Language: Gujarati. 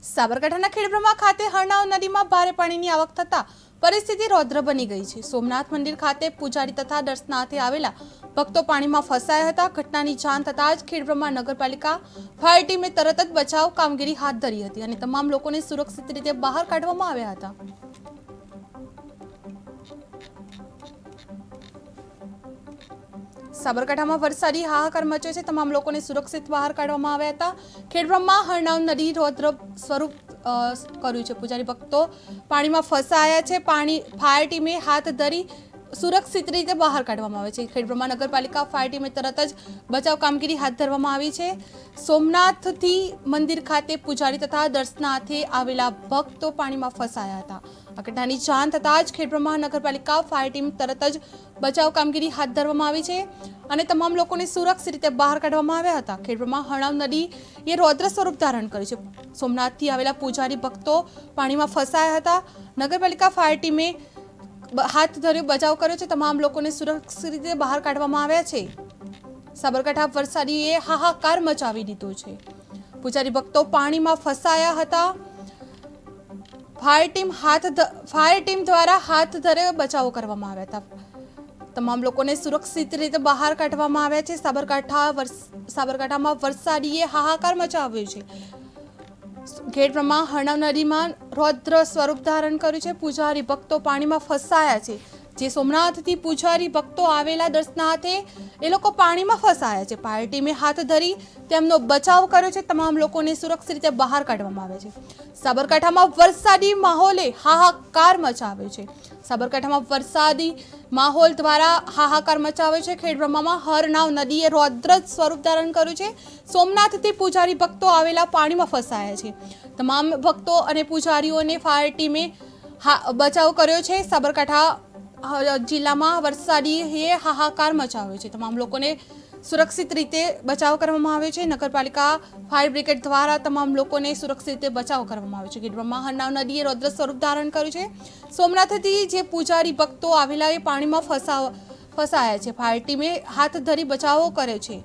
સાબરકાંઠાના ખેડબ્રહ્મા ખાતે હરનાવ નદીમાં ભારે પાણીની આવક થતા પરિસ્થિતિ રૌદ્ર બની ગઈ છે। સોમનાથ મંદિર ખાતે પૂજારી તથા દર્શનાર્થે આવેલા ભક્તો પાણીમાં ફસાયા હતા। ઘટનાની જાણ થતાં જ ખેડબ્રહ્મા નગરપાલિકા ફાયર ટીમે તરત જ બચાવ કામગીરી હાથ ધરી હતી અને તમામ લોકોને સુરક્ષિત રીતે બહાર કાઢવામાં આવ્યા હતા। સાબરકાંઠામાં વરસાદી હાહાકાર મચ્યો છે। તમામ લોકોને સુરક્ષિત બહાર કાઢવામાં આવ્યા હતા। ખેડબ્રહ્મા હરનાવ નદી રૌદ્ર સ્વરૂપ કર્યું છે। પૂજારી ભક્તો પાણીમાં ફસાયા છે। ફાયર ટીમે હાથ ધરી સુરક્ષિત રીતે બહાર કાઢવામાં આવે છે। ખેડબ્રહ્મા નગરપાલિકા ફાયર ટીમે તરત જ બચાવ કામગીરી હાથ ધરવામાં આવી છે। સોમનાથથી મંદિર ખાતે પૂજારી તથા દર્શનાર્થે આવેલા ભક્તો પાણીમાં ફસાયા હતા। આ ઘટનાની જાણ થતાં જ ખેડબ્રહ્મા નગરપાલિકા ફાયર ટીમ તરત જ બચાવ કામગીરી હાથ ધરવામાં આવી છે અને તમામ લોકોને સુરક્ષિત રીતે બહાર કાઢવામાં આવ્યા હતા। ખેડબ્રહ્મા હરનાવ નદી એ રૌદ્ર સ્વરૂપ ધારણ કર્યું છે। સોમનાથથી આવેલા પૂજારી ભક્તો પાણીમાં ફસાયા હતા। નગરપાલિકા ફાયર ટીમે હાથ ધર્યો બચાવ કર્યો છે। તમામ લોકોને સુરક્ષિત રીતે બહાર કાઢવામાં આવ્યા છે। સાબરકાંઠા વરસાદીએ હાહાકાર મચાવી દીધો છે। પૂજારી ભક્તો પાણીમાં ફસાયા હતા। ફાયર ટીમ દ્વારા હાથ ધરે બચાવ કરવામાં આવ્યા હતા। તમામ લોકોને સુરક્ષિત રીતે બહાર કાઢવામાં આવ્યા છે। સાબરકાંઠામાં વરસાદીએ હાહાકાર મચાવ્યો છે। ખેડબ્રહ્મા હરનાવ નદીમાં રૌદ્ર સ્વરૂપ ધારણ કર્યું છે। પૂજારી ભક્તો પાણીમાં ફસાયા છે। જે સોમનાથથી પૂજારી ભક્તો આવેલા દર્શનાર્થે એ લોકો પાણીમાં ફસાયા છે। ફાયર ટીમે હાથ ધરી તેમનો બચાવ કર્યો છે। તમામ લોકોને સુરક્ષિત રીતે બહાર કાઢવામાં આવે છે। સાબરકાંઠામાં વરસાદી માહોલે હાહાકાર મચાવ્યો છે। સાબરકાંઠામાં વરસાદી માહોલ દ્વારા હાહાકાર મચાવ્યો છે। ખેડબ્રહ્મામાં હરનાવ નદીએ રૌદ્ર સ્વરૂપ ધારણ કર્યું છે। સોમનાથથી પૂજારી ભક્તો આવેલા પાણીમાં ફસાયા છે। તમામ ભક્તો અને પૂજારીઓને ફાયર ટીમે બચાવ કર્યો છે। સાબરકાંઠા જિલ્લામાં વરસાદીએ હાહાકાર મચાવ્યો છે। તમામ લોકોને સુરક્ષિત રીતે બચાવ કરવામાં આવ્યો છે। નગરપાલિકા ફાયર બ્રિગેડ દ્વારા તમામ લોકોને સુરક્ષિત રીતે બચાવ કરવામાં આવ્યો છે। ખેડબ્રહ્મા હરનાવ નદીએ રૌદ્ર સ્વરૂપ ધારણ કર્યું છે। સોમનાથથી જે પૂજારી ભક્તો આવેલા એ પાણીમાં ફસાયા છે। ફાયર ટીમે હાથ ધરી બચાવો કર્યો છે।